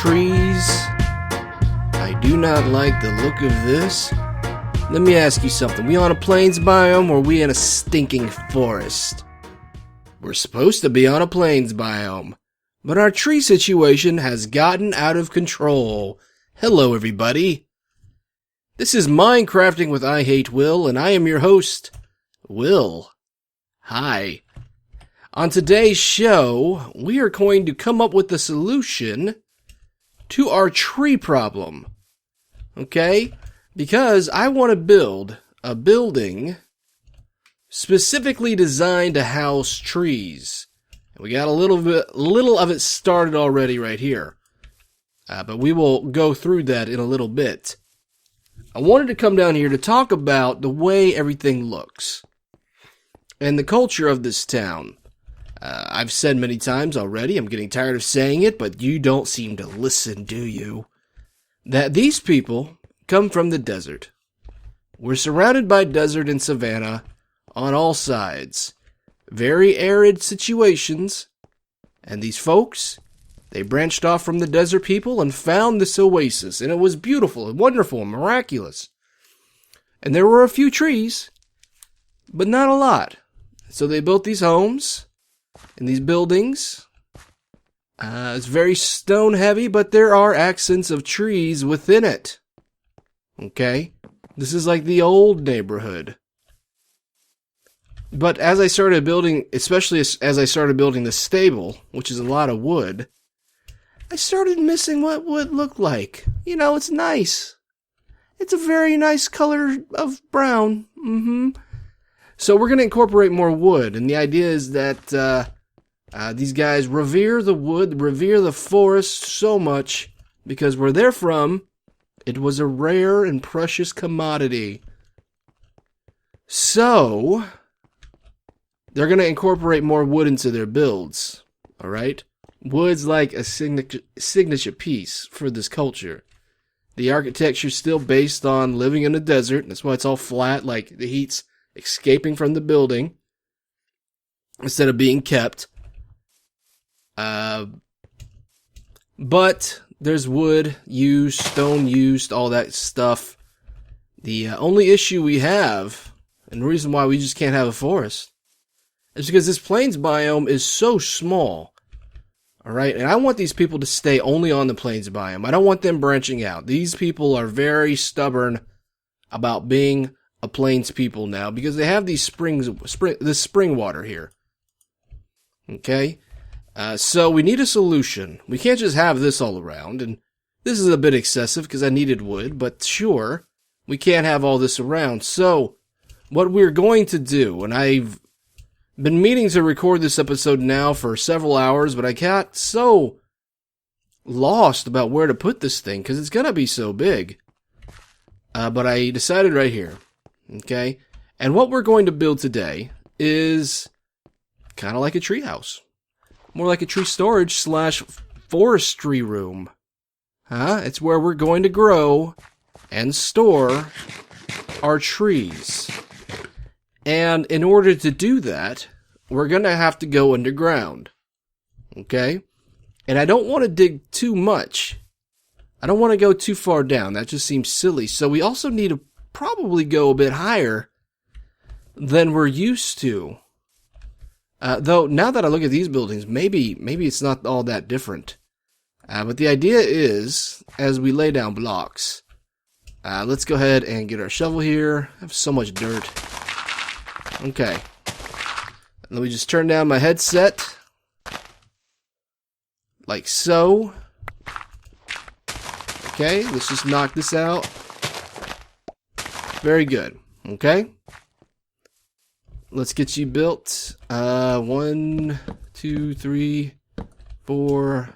trees. I do not like the look of this. Let me ask you something. We on a plains biome or are we in a stinking forest? We're supposed to be on a plains biome, but our tree situation has gotten out of control. Hello everybody. This is Minecrafting with IHateWill, and I am your host, Will. Hi. On today's show, we are going to come up with the solution to our tree problem. Okay? Because I want to build a building specifically designed to house trees. We got a little of it started already right here. But we will go through that in a little bit. I wanted to come down here to talk about the way everything looks and the culture of this town. I've said many times already, I'm getting tired of saying it, but you don't seem to listen, do you? That these people come from the desert. We're surrounded by desert and savanna on all sides. Very arid situations. And these folks, they branched off from the desert people and found this oasis. And it was beautiful and wonderful and miraculous. And there were a few trees, but not a lot. So they built these homes and these buildings. It's very stone heavy, but there are accents of trees within it. Okay? This is like the old neighborhood. But as I started building, especially as I started building the stable, which is a lot of wood, I started missing what wood looked like. You know, it's nice. It's a very nice color of brown. So we're going to incorporate more wood, and the idea is that these guys revere the wood, revere the forest so much, because where they're from, it was a rare and precious commodity. So they're going to incorporate more wood into their builds, alright? Wood's like a signature piece for this culture. The architecture's still based on living in a desert, that's why it's all flat, like the heat's escaping from the building instead of being kept. But there's wood used, stone used, all that stuff. The only issue we have, and the reason why we just can't have a forest, is because this plains biome is so small. Alright, and I want these people to stay only on the plains biome. I don't want them branching out. These people are very stubborn about being a plains people now, because they have these this spring water here. Okay? So we need a solution. We can't just have this all around, and this is a bit excessive because I needed wood, but sure, we can't have all this around. So what we're going to do, and I've been meaning to record this episode now for several hours, but I got so lost about where to put this thing because it's going to be so big. But I decided right here. Okay? And what we're going to build today is kind of like a treehouse. More like a tree storage / forestry room. It's where we're going to grow and store our trees. And in order to do that, we're going to have to go underground. Okay? And I don't want to dig too much. I don't want to go too far down. That just seems silly. So we also need to probably go a bit higher than we're used to. Though, now that I look at these buildings, maybe it's not all that different. But the idea is, as we lay down blocks, let's go ahead and get our shovel here. I have so much dirt. Okay. Let me just turn down my headset. Like so. Okay, let's just knock this out. Very good. Okay. Let's get you built. 1, 2, 3, 4,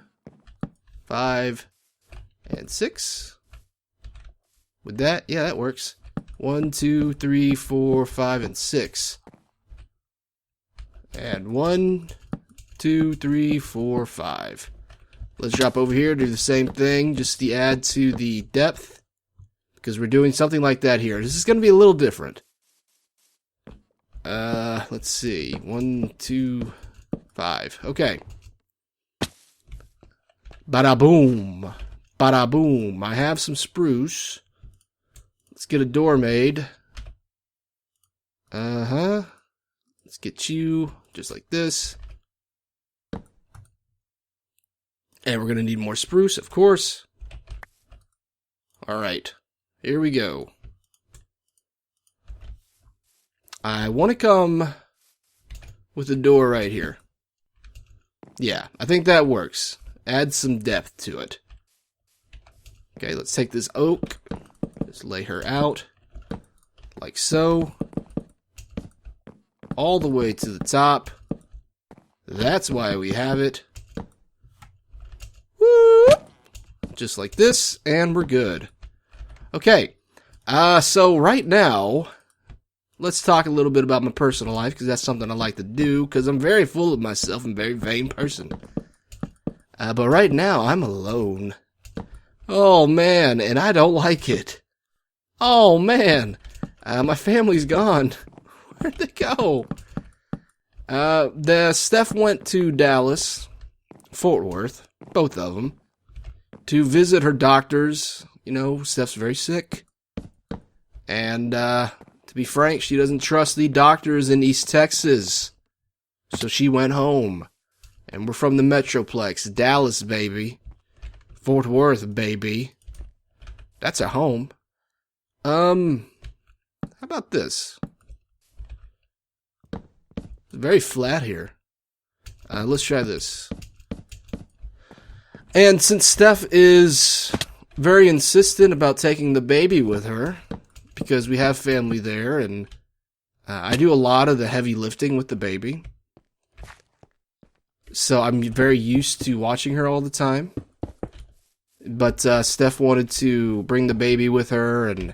5, and 6. With that, yeah, that works. 1, 2, 3, 4, 5, and 6. And 1, 2, 3, 4, 5. Let's drop over here, do the same thing, just to add to the depth, because we're doing something like that here. This is going to be a little different. Let's see. 1, 2, 5. Okay. Bada boom. Bada boom. I have some spruce. Let's get a door made. Let's get you just like this. And we're going to need more spruce, of course. Alright. Here we go. I want to come with a door right here. Yeah, I think that works. Add some depth to it. Okay, let's take this oak. Just lay her out. Like so. All the way to the top. That's why we have it. Woo! Just like this, and we're good. Okay, so right now, let's talk a little bit about my personal life, because that's something I like to do, because I'm very full of myself and very vain person. But right now, I'm alone. Oh, man, and I don't like it. Oh, man, my family's gone. Where'd they go? Steph went to Dallas, Fort Worth, both of them, to visit her doctors. You know, Steph's very sick. And, to be frank, she doesn't trust the doctors in East Texas. So she went home. And we're from the Metroplex. Dallas, baby. Fort Worth, baby. That's a home. How about this? It's very flat here. Let's try this. And since Steph is very insistent about taking the baby with her, because we have family there, and I do a lot of the heavy lifting with the baby. So I'm very used to watching her all the time. But Steph wanted to bring the baby with her and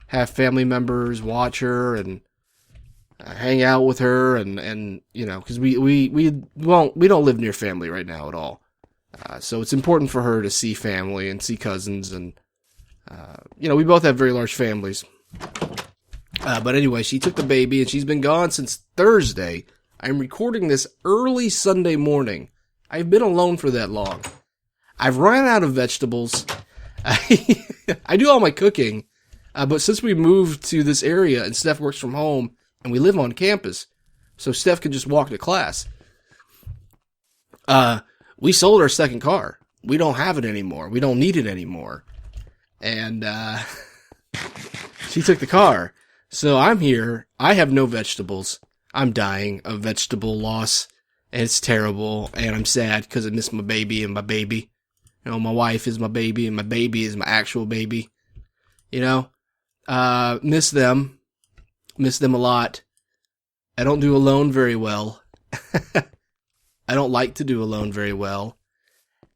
have family members watch her and hang out with her, and you know, because we don't live near family right now at all. So it's important for her to see family and see cousins, and you know, we both have very large families. But anyway, she took the baby, and she's been gone since Thursday. I'm recording this early Sunday morning. I've been alone for that long. I've run out of vegetables. I do all my cooking, but since we moved to this area and Steph works from home and we live on campus, so Steph can just walk to class, we sold our second car. We don't have it anymore. We don't need it anymore. And she took the car. So I'm here. I have no vegetables. I'm dying of vegetable loss, and it's terrible, and I'm sad because I miss my baby and my baby. You know, my wife is my baby, and my baby is my actual baby. You know, miss them a lot. I don't do alone very well. I don't like to do alone very well.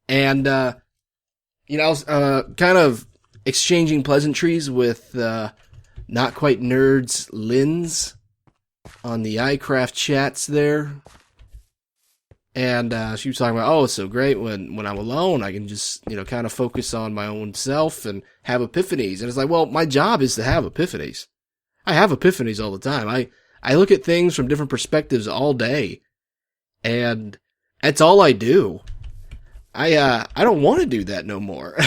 And, you know, I was kind of exchanging pleasantries with Not Quite Nerds Linz on the iCraft chats there. And she was talking about, oh, it's so great when I'm alone, I can just, you know, kind of focus on my own self and have epiphanies. And it's like, well, my job is to have epiphanies. I have epiphanies all the time. I look at things from different perspectives all day. And that's all I do. I don't want to do that no more.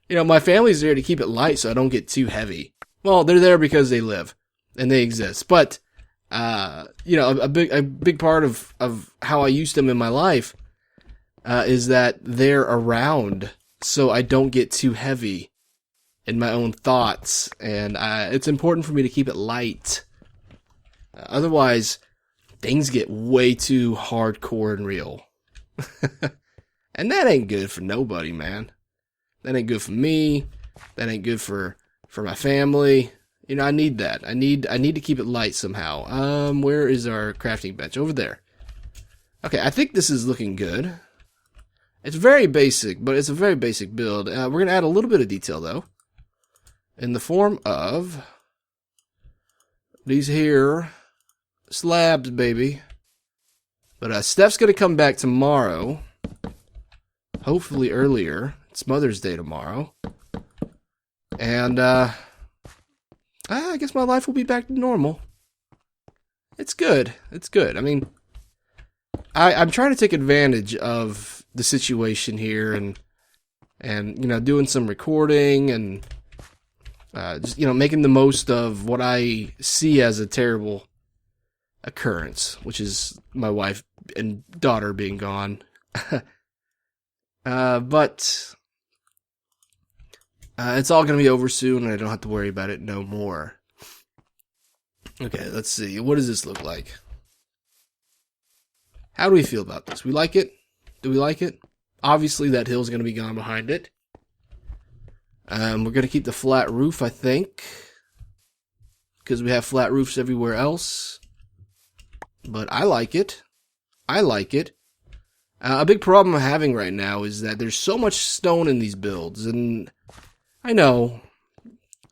You know, my family's there to keep it light so I don't get too heavy. Well, they're there because they live and they exist. But, you know, a big part of how I use them in my life, is that they're around so I don't get too heavy in my own thoughts. And, it's important for me to keep it light. Otherwise, things get way too hardcore and real. And that ain't good for nobody, man. That ain't good for me. That ain't good for my family. You know, I need that. I need to keep it light somehow. Where is our crafting bench? Over there. Okay, I think this is looking good. It's very basic, but it's a very basic build. We're going to add a little bit of detail, though, in the form of these here slabs, baby. But Steph's going to come back tomorrow. Hopefully earlier. It's Mother's Day tomorrow. And, I guess my life will be back to normal. It's good. It's good. I mean, I'm trying to take advantage of the situation here and you know, doing some recording and just, you know, making the most of what I see as a terrible occurrence, which is my wife and daughter being gone. But it's all going to be over soon, and I don't have to worry about it no more. Okay, let's see. What does this look like? How do we feel about this? We like it? Do we like it? Obviously, that hill's going to be gone behind it. We're going to keep the flat roof, I think, because we have flat roofs everywhere else. But I like it. I like it. A big problem I'm having right now is that there's so much stone in these builds, and I know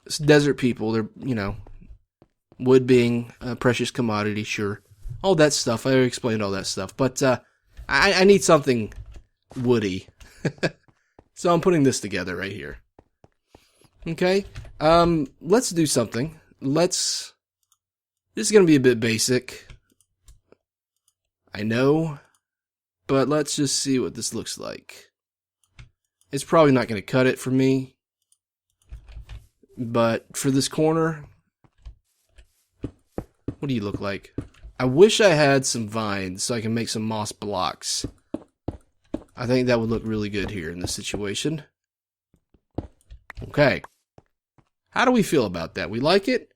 it's desert people. They're, you know, wood being a precious commodity, sure. All that stuff. I already explained all that stuff. But I need something woody. So I'm putting this together right here. Okay. Let's do something. This is going to be a bit basic. I know. But let's just see what this looks like. It's probably not going to cut it for me. But for this corner, what do you look like? I wish I had some vines so I can make some moss blocks. I think that would look really good here in this situation. Okay. How do we feel about that? We like it?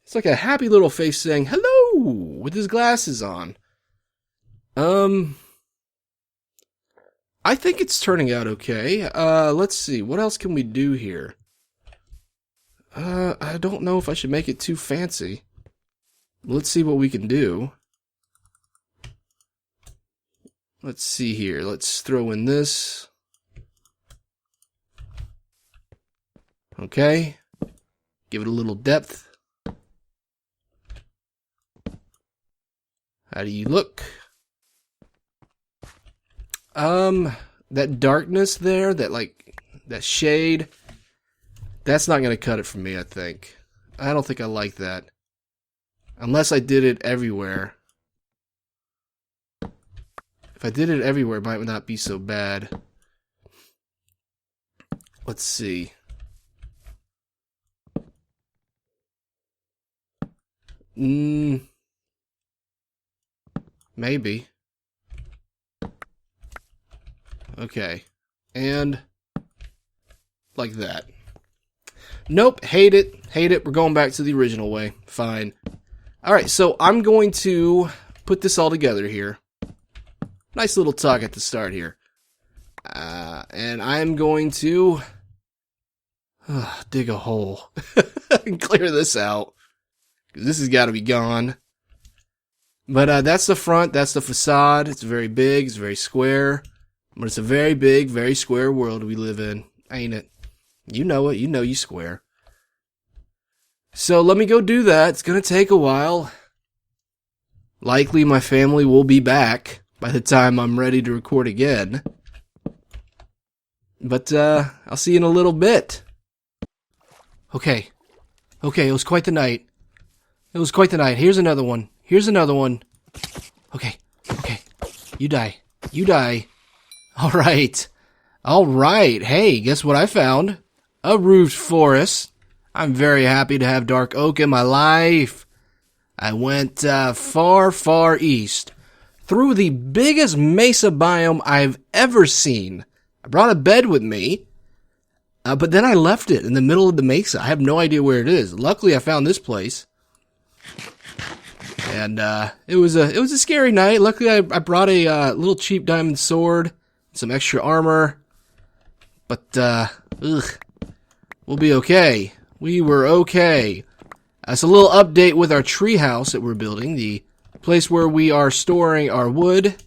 It's like a happy little face saying, hello, with his glasses on. I think it's turning out okay. Let's see. What else can we do here? I don't know if I should make it too fancy. Let's see what we can do. Let's see here. Let's throw in this. Okay. Give it a little depth. How do you look? That darkness there, that shade, that's not going to cut it for me, I think. I don't think I like that. Unless I did it everywhere. If I did it everywhere, it might not be so bad. Let's see. Maybe. Okay. And like that. Nope, hate it. Hate it. We're going back to the original way. Fine. Alright, so I'm going to put this all together here. Nice little talk at the start here. And I'm going to dig a hole and clear this out. This has got to be gone. But that's the front. That's the facade. It's very big. It's very square. But it's a very big, very square world we live in. Ain't it? You know it. You know you square. So let me go do that. It's going to take a while. Likely my family will be back by the time I'm ready to record again. But I'll see you in a little bit. Okay. Okay, it was quite the night. It was quite the night. Here's another one. Here's another one. Okay. Okay. You die. You die. All right. All right. Hey, guess what I found? A roofed forest. I'm very happy to have dark oak in my life. I went far, far east through the biggest mesa biome I've ever seen. I brought a bed with me, but then I left it in the middle of the mesa. I have no idea where it is. Luckily, I found this place. And it was a scary night. Luckily, I brought a little cheap diamond sword, some extra armor. But we'll be okay. We were okay. It's a little update with our treehouse that we're building, the place where we are storing our wood.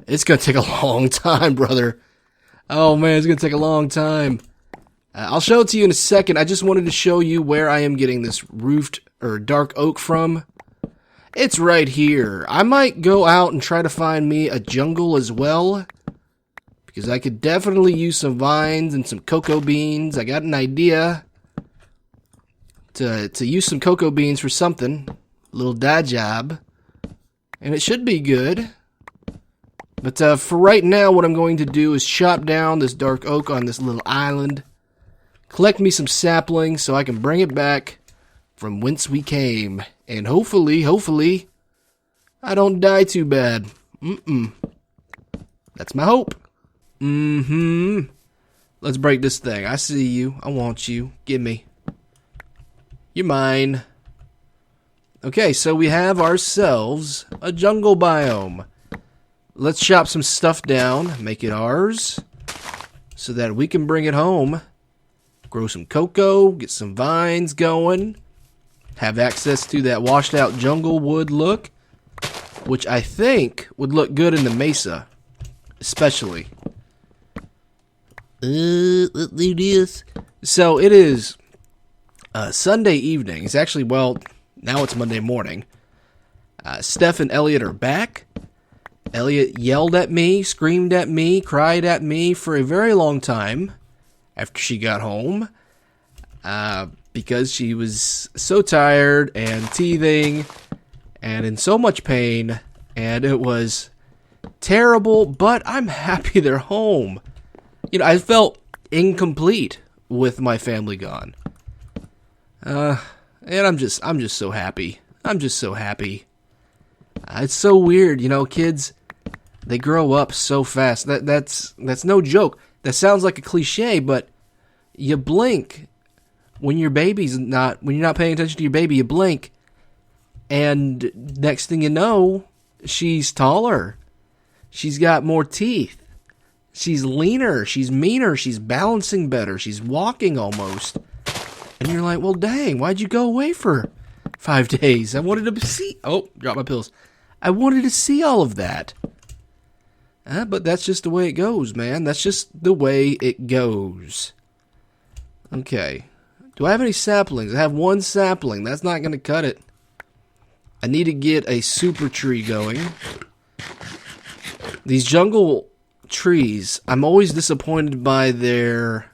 It's gonna take a long time, brother. Oh man, it's gonna take a long time. I'll show it to you in a second. I just wanted to show you where I am getting this roofed or dark oak from. It's right here. I might go out and try to find me a jungle as well, because I could definitely use some vines and some cocoa beans. I got an idea to use some cocoa beans for something. A little dye job. And it should be good. But for right now, what I'm going to do is chop down this dark oak on this little island, collect me some saplings so I can bring it back from whence we came, and hopefully, I don't die too bad. That's my hope. Let's break this thing. I see you. I want you. Give me. You're mine. Okay, so we have ourselves a jungle biome. Let's chop some stuff down, make it ours, so that we can bring it home, grow some cocoa, get some vines going, have access to that washed out jungle wood look, which I think would look good in the mesa, especially. Let's do this. So it is Sunday evening. It's actually, well, now it's Monday morning. Steph and Elliot are back. Elliot yelled at me, screamed at me, cried at me for a very long time after she got home because she was so tired and teething and in so much pain, and it was terrible, but I'm happy they're home. You know, I felt incomplete with my family gone. And I'm just so happy. I'm just so happy. It's so weird, you know, kids, they grow up so fast. That's no joke. That sounds like a cliche, but you blink when you're not paying attention to your baby, you blink, and next thing you know, she's taller. She's got more teeth. She's leaner. She's meaner. She's balancing better. She's walking almost. And you're like, well, dang, why'd you go away for 5 days? I wanted to see... Oh, dropped my pills. I wanted to see all of that. But that's just the way it goes, man. That's just the way it goes. Okay. Do I have any saplings? I have one sapling. That's not going to cut it. I need to get a super tree going. These jungle trees, I'm always disappointed by their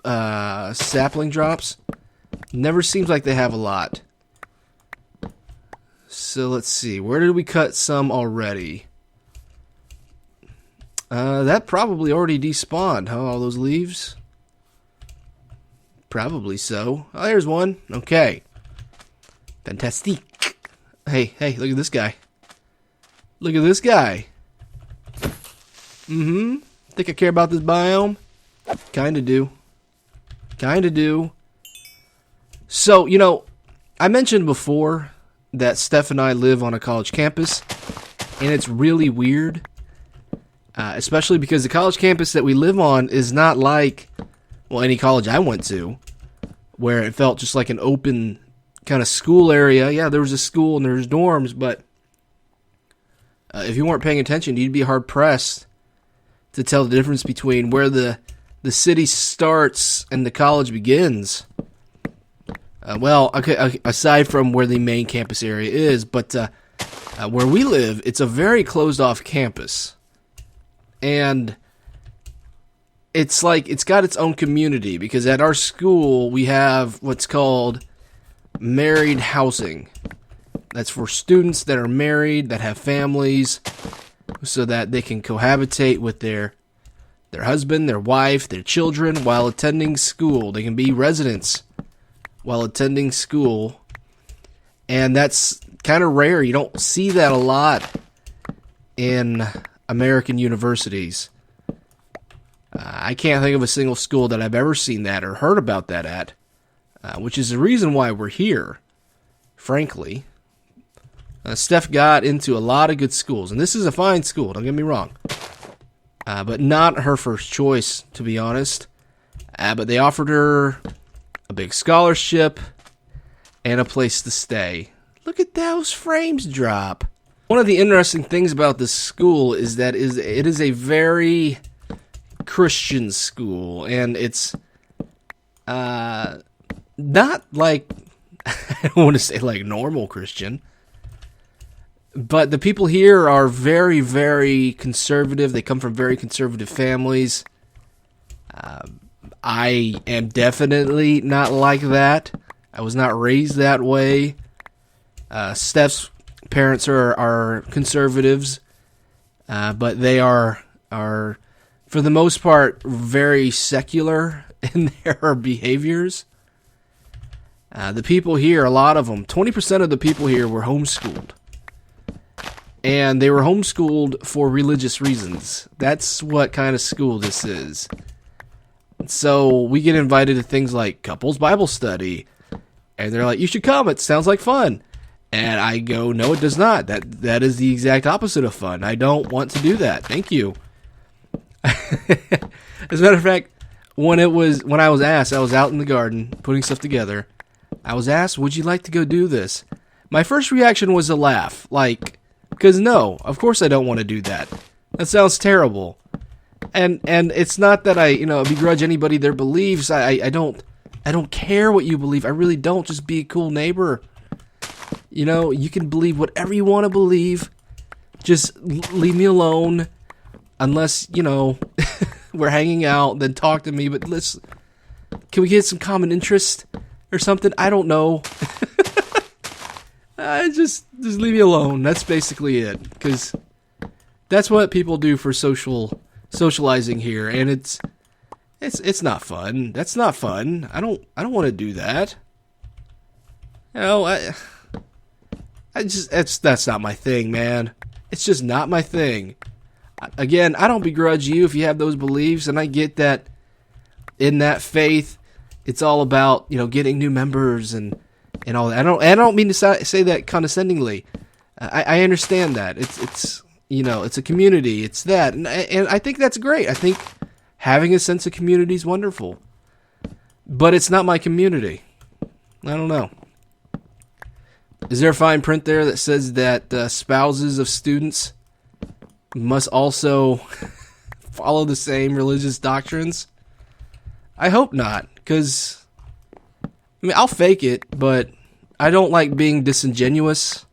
sapling drops. Never seems like they have a lot. So let's see. Where did we cut some already? That probably already despawned, huh? All those leaves? Probably so. Oh, there's one. Okay. Fantastic. Hey, look at this guy. Look at this guy. Think I care about this biome? Kinda do. So, you know, I mentioned before that Steph and I live on a college campus, and it's really weird, especially because the college campus that we live on is not like, well, any college I went to, where it felt just like an open kind of school area. Yeah, there was a school and there was dorms, but if you weren't paying attention, you'd be hard-pressed to tell the difference between where the city starts and the college begins. Well, okay, aside from where the main campus area is, but where we live, it's a very closed-off campus. And it's like, it's got its own community, because at our school, we have what's called married housing. That's for students that are married, that have families, so that they can cohabitate with their husband, their wife, their children, while attending school. They can be residents while attending school, and that's kind of rare. You don't see that a lot in American universities. I can't think of a single school that I've ever seen that or heard about that at, which is the reason why we're here, frankly. Steph got into a lot of good schools, and this is a fine school, don't get me wrong, but not her first choice, to be honest. But they offered her a big scholarship and a place to stay. Look at those frames drop. One of the interesting things about this school is that it is a very Christian school, and it's not like, I don't want to say like normal Christian, but the people here are very, very conservative. They come from very conservative families. I am definitely not like that. I was not raised that way. Steph's parents are conservatives. but they are for the most part very secular in their behaviors. The people here, a lot of them, 20% of the people here were homeschooled. And they were homeschooled for religious reasons. That's what kind of school this is. So we get invited to things like couples Bible study. And they're like, you should come, it sounds like fun. And I go, no, it does not. That is the exact opposite of fun. I don't want to do that. Thank you. As a matter of fact, when I was asked, I was out in the garden putting stuff together. I was asked, would you like to go do this? My first reaction was a laugh. Like, because no, of course I don't want to do that. That sounds terrible. And it's not that I, begrudge anybody their beliefs. I don't care what you believe. I really don't. Just be a cool neighbor. You can believe whatever you want to believe. Just leave me alone. Unless, we're hanging out, then talk to me. But can we get some common interest or something? I don't know. Just leave me alone. That's basically it. Because that's what people do for socializing here, and it's not fun. That's not fun. I don't want to do that. That's not my thing, man. It's just not my thing. Again, I don't begrudge you if you have those beliefs, and I get that in that faith, it's all about, getting new members and all that. I don't mean to say that condescendingly. I understand that. It's it's a community. It's that. And I think that's great. I think having a sense of community is wonderful. But it's not my community. I don't know. Is there a fine print there that says that spouses of students must also follow the same religious doctrines? I hope not, because I'll fake it, but I don't like being disingenuous.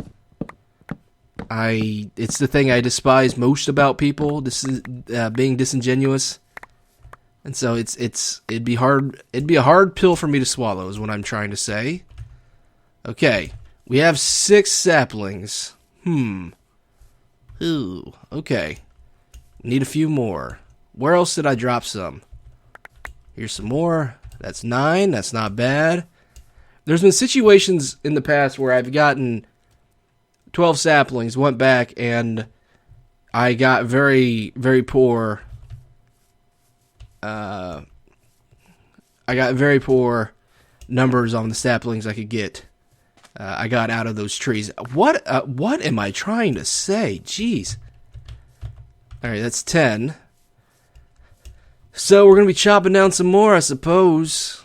It's the thing I despise most about people. This is being disingenuous, and so it'd be a hard pill for me to swallow, is what I'm trying to say. Okay, we have 6 saplings. Ooh, okay. Need a few more. Where else did I drop some? Here's some more. That's 9. That's not bad. There's been situations in the past where I've gotten 12 saplings, went back, and I got very, very poor. I got very poor numbers on the saplings I could get. I got out of those trees. What am I trying to say? Jeez. All right, that's 10. So we're going to be chopping down some more, I suppose.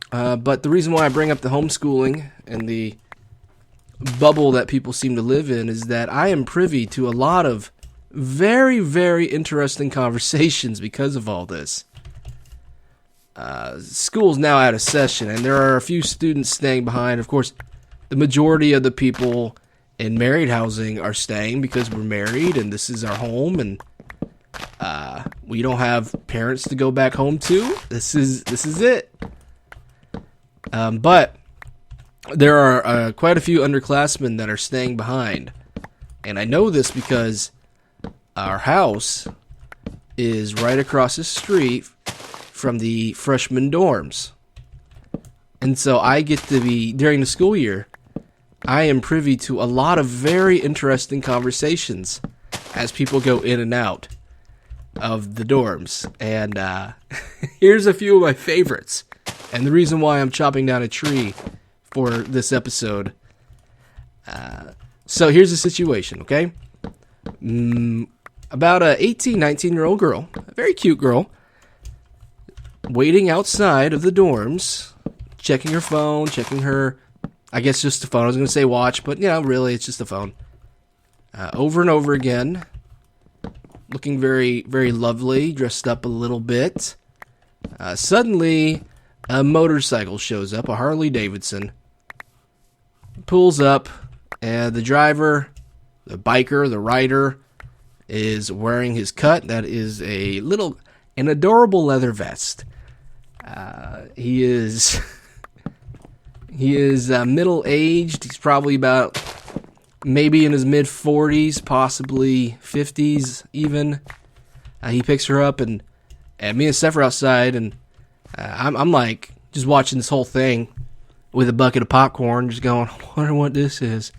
But the reason why I bring up the homeschooling and the bubble that people seem to live in is that I am privy to a lot of very, very interesting conversations because of all this. School's now out of session, and there are a few students staying behind. Of course, the majority of the people in married housing are staying because we're married and this is our home, and we don't have parents to go back home to. This is it. But there are quite a few underclassmen that are staying behind, and I know this because our house is right across the street from the freshman dorms. And so I get to be, during the school year, I am privy to a lot of very interesting conversations as people go in and out of the dorms. And here's a few of my favorites, and the reason why I'm chopping down a tree for this episode. So here's the situation, okay? About a 18, 19-year-old girl, a very cute girl, waiting outside of the dorms, checking her phone, checking her, I guess just the phone. I was going to say watch, but really it's just the phone. Over and over again, looking very, very lovely, dressed up a little bit. Suddenly, a motorcycle shows up, a Harley Davidson, pulls up, and the driver, the biker, the rider, is wearing his cut. That is an adorable leather vest. He is middle-aged. He's probably about maybe in his mid-40s, possibly 50s even. He picks her up, and me and Steph are outside, and I'm like just watching this whole thing with a bucket of popcorn, just going, I wonder what this is.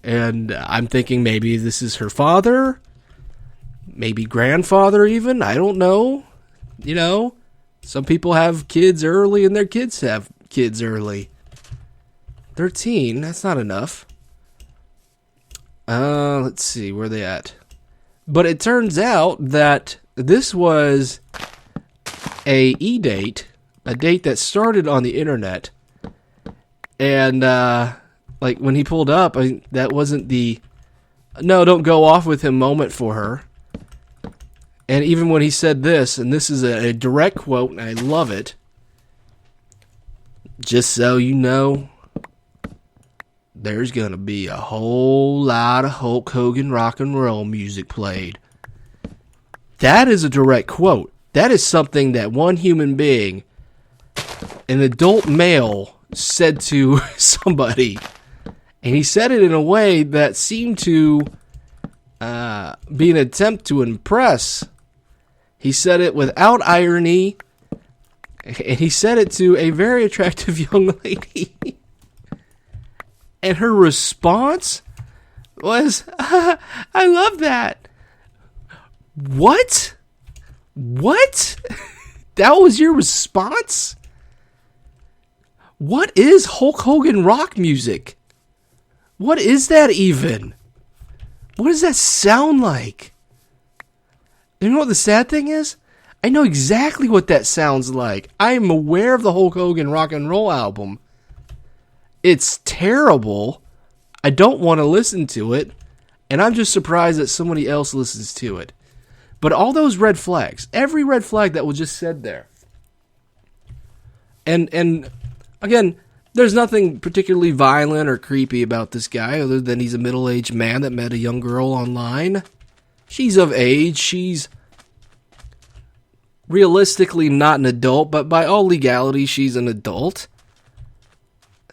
And I'm thinking maybe this is her father, maybe grandfather even, I don't know. You know, some people have kids early and their kids have kids early. 13, that's not enough. Let's see, where are they at? But it turns out that this was a e-date, a date that started on the internet. And, like, when he pulled up, that wasn't the, no, don't go off with him moment for her. And even when he said this, and this is a direct quote, and I love it, just so you know, there's going to be a whole lot of Hulk Hogan rock and roll music played. That is a direct quote. That is something that one human being, an adult male, said to somebody. And he said it in a way that seemed to be an attempt to impress. He said it without irony, and he said it to a very attractive young lady. And her response was, I love that. What? What? That was your response? What is Hulk Hogan rock music? What is that even? What does that sound like? You know what the sad thing is? I know exactly what that sounds like. I am aware of the Hulk Hogan rock and roll album. It's terrible. I don't want to listen to it. And I'm just surprised that somebody else listens to it. But all those red flags, every red flag that was just said there. And again, there's nothing particularly violent or creepy about this guy other than he's a middle-aged man that met a young girl online. She's of age. She's realistically not an adult, but by all legality, she's an adult.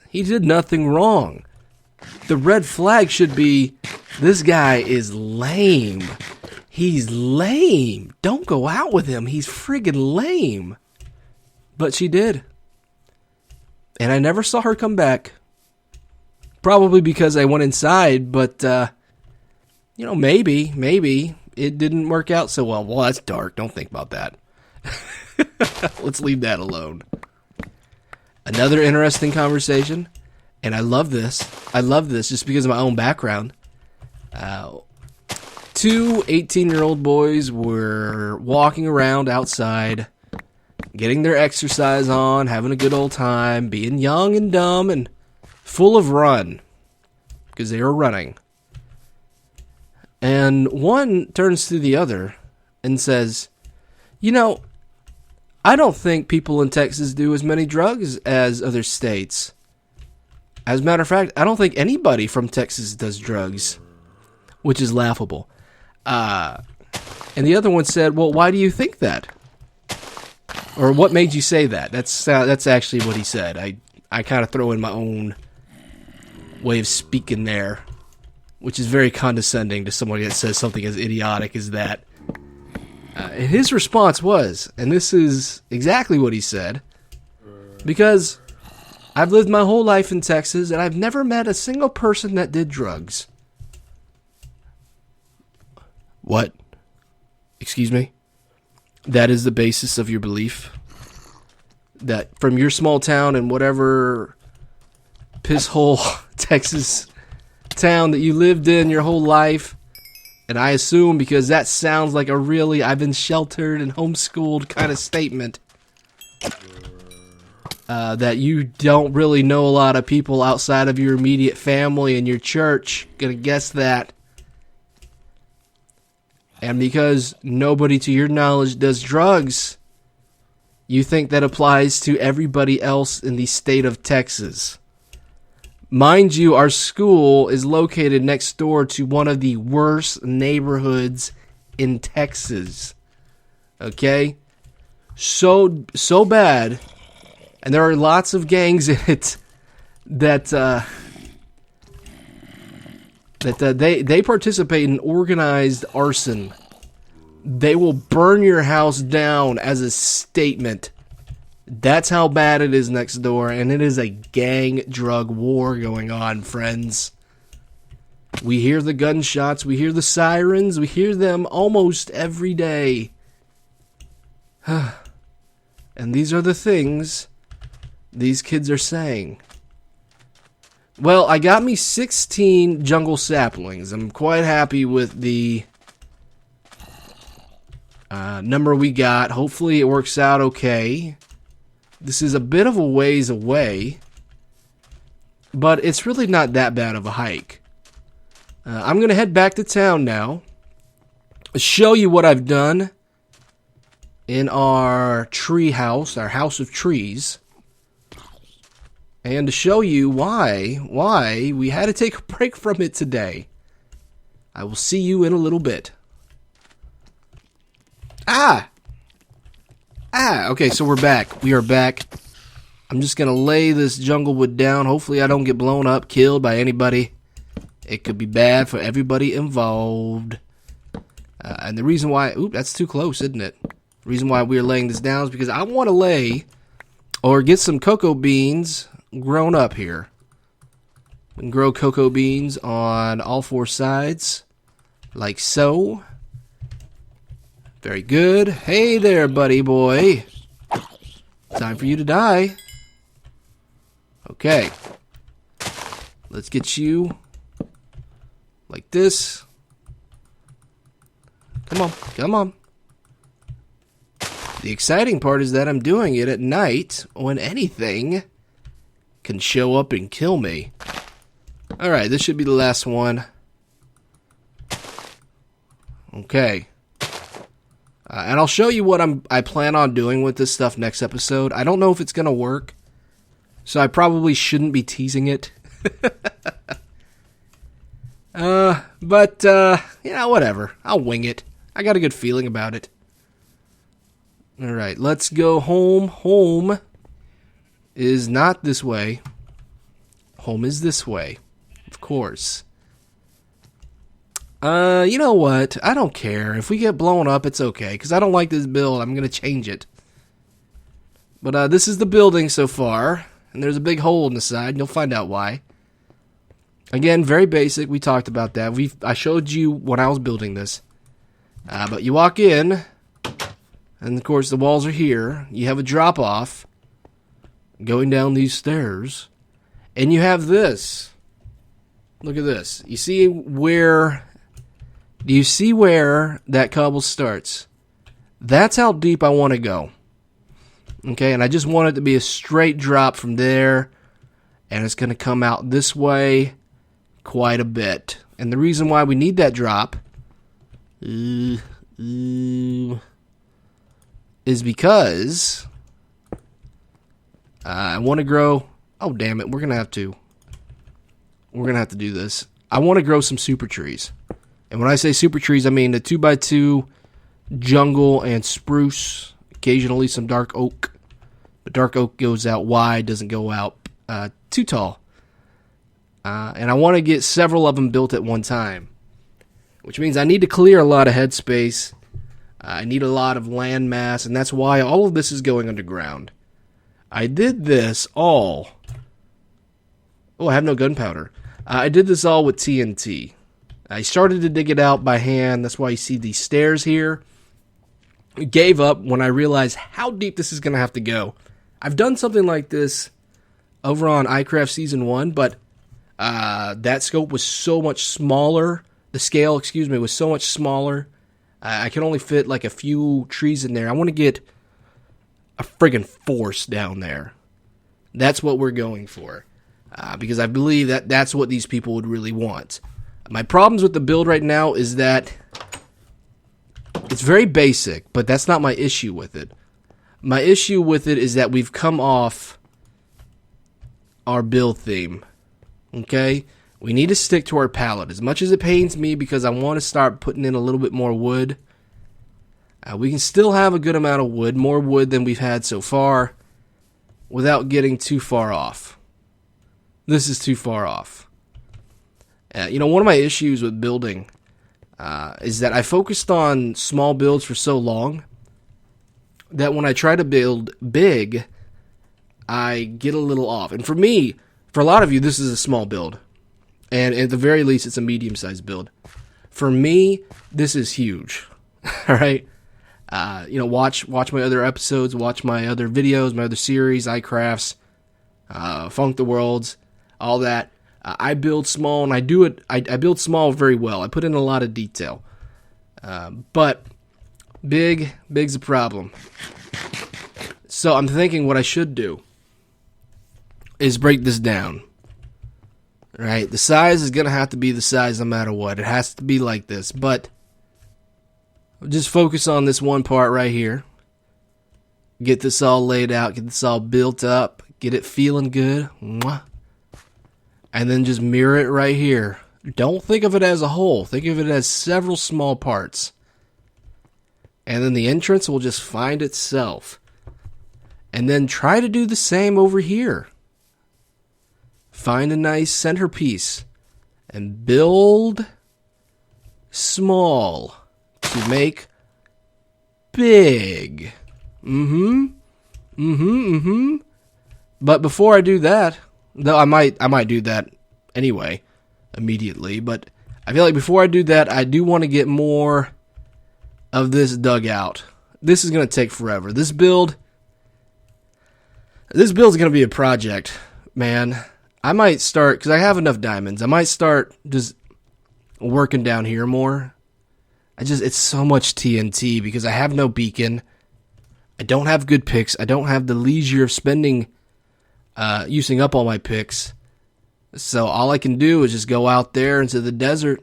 He did nothing wrong. The red flag should be, this guy is lame. He's lame. Don't go out with him. He's friggin' lame. But she did. And I never saw her come back. Probably because I went inside, but, maybe it didn't work out so well. Well, that's dark. Don't think about that. Let's leave that alone. Another interesting conversation, and I love this. I love this just because of my own background. Two 18-year-old boys were walking around outside, getting their exercise on, having a good old time, being young and dumb and full of run, because they were running. And one turns to the other and says, you know, I don't think people in Texas do as many drugs as other states. As a matter of fact, I don't think anybody from Texas does drugs, which is laughable. And the other one said, well, why do you think that? Or what made you say that? That's actually what he said. I kind of throw in my own way of speaking there, which is very condescending to somebody that says something as idiotic as that. And his response was, and this is exactly what he said, because I've lived my whole life in Texas, and I've never met a single person that did drugs. What? Excuse me? That is the basis of your belief? That from your small town and whatever pisshole Texas town that you lived in your whole life, and I assume because that sounds like a really I've been sheltered and homeschooled kind of statement, that you don't really know a lot of people outside of your immediate family and your church. Gonna guess that. And because nobody to your knowledge does drugs, you think that applies to everybody else in the state of Texas. Mind you, our school is located next door to one of the worst neighborhoods in Texas. Okay? So bad. And there are lots of gangs in it that that they participate in organized arson. They will burn your house down as a statement. That's how bad it is next door, and it is a gang drug war going on, friends. We hear the gunshots, we hear the sirens, we hear them almost every day. And these are the things these kids are saying. Well, I got me 16 jungle saplings. I'm quite happy with the number we got. Hopefully it works out okay. This is a bit of a ways away, but it's really not that bad of a hike. I'm going to head back to town now, show you what I've done in our tree house, our house of trees, and to show you why we had to take a break from it today. I will see you in a little bit. Okay, so we're back. We are back. I'm just going to lay this jungle wood down. Hopefully I don't get blown up, killed by anybody. It could be bad for everybody involved. And the reason why... Oop, that's too close, isn't it? The reason why we're laying this down is because I want to lay or get some cocoa beans grown up here. We can grow cocoa beans on all four sides, like so. Very good. Hey there, buddy boy. Time for you to die. Okay. Let's get you like this. Come on, come on. The exciting part is that I'm doing it at night when anything can show up and kill me. Alright, this should be the last one. Okay. And I'll show you what I plan on doing with this stuff next episode. I don't know if it's going to work, so I probably shouldn't be teasing it. But whatever. I'll wing it. I got a good feeling about it. Alright, let's go home. Home is not this way. Home is this way. Of course. You know what? I don't care. If we get blown up, it's okay. Because I don't like this build. I'm going to change it. But this is the building so far. And there's a big hole in the side. And you'll find out why. Again, very basic. We talked about that. I showed you when I was building this. But you walk in. And, of course, the walls are here. You have a drop-off. Going down these stairs. And you have this. Look at this. You see where... Do you see where that cobble starts? That's how deep I want to go. Okay, and I just want it to be a straight drop from there. And it's going to come out this way quite a bit. And the reason why we need that drop is because I want to grow... Oh, damn it. We're going to have to do this. I want to grow some super trees. And when I say super trees, I mean the 2x2 jungle and spruce. Occasionally some dark oak. But dark oak goes out wide, doesn't go out too tall. And I want to get several of them built at one time. Which means I need to clear a lot of headspace. I need a lot of land mass. And that's why all of this is going underground. I did this all... Oh, I have no gunpowder. I did this all with TNT. I started to dig it out by hand. That's why you see these stairs here. I gave up when I realized how deep this is going to have to go. I've done something like this over on iCraft Season 1, but that scope was so much smaller. The scale, was so much smaller. I can only fit like a few trees in there. I want to get a friggin' forest down there. That's what we're going for. Because I believe that that's what these people would really want. My problems with the build right now is that it's very basic, but that's not my issue with it. My issue with it is that we've come off our build theme. Okay? We need to stick to our palette. As much as it pains me because I want to start putting in a little bit more wood, we can still have a good amount of wood, more wood than we've had so far, without getting too far off. This is too far off. One of my issues with building is that I focused on small builds for so long that when I try to build big, I get a little off. And for me, for a lot of you, this is a small build. And at the very least, it's a medium-sized build. For me, this is huge. All right? Watch my other episodes, watch my other videos, my other series, iCrafts, Funk the Worlds, all that. I build small, and I build small very well. I put in a lot of detail. But big's a problem. So I'm thinking what I should do is break this down. Right? The size is going to have to be the size no matter what. It has to be like this. But just focus on this one part right here. Get this all laid out. Get this all built up. Get it feeling good. Mwah. And then just mirror it right here. Don't think of it as a whole. Think of it as several small parts. And then the entrance will just find itself. And then try to do the same over here. Find a nice centerpiece. And build small to make big. But before I do that, though I might do that anyway, immediately, but I feel like before I do that, I do want to get more of this dug out. This is going to take forever. This build's going to be a project, man. I might start, because I have enough diamonds, I might start just working down here more. It's so much TNT because I have no beacon. I don't have good picks. I don't have the leisure of spending, using up all my picks. So all I can do is just go out there into the desert,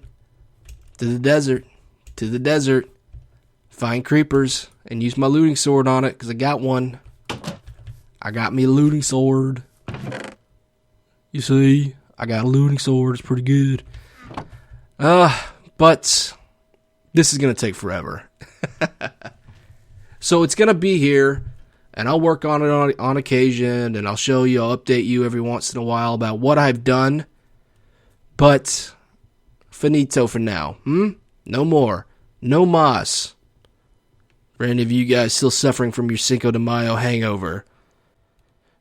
find creepers, and use my looting sword on it, because I got one. I got me a looting sword. You see, I got a looting sword. It's pretty good. But this is going to take forever. So it's going to be here, and I'll work on it on occasion, and I'll show you, I'll update you every once in a while about what I've done. But finito for now. No more. No mas. For any of you guys still suffering from your Cinco de Mayo hangover.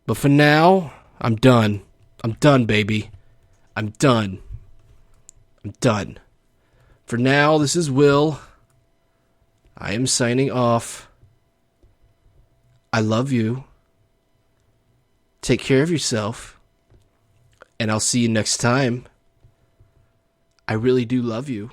But for now, I'm done. I'm done, baby. I'm done. For now, this is Will. I am signing off. I love you. Take care of yourself. And I'll see you next time. I really do love you.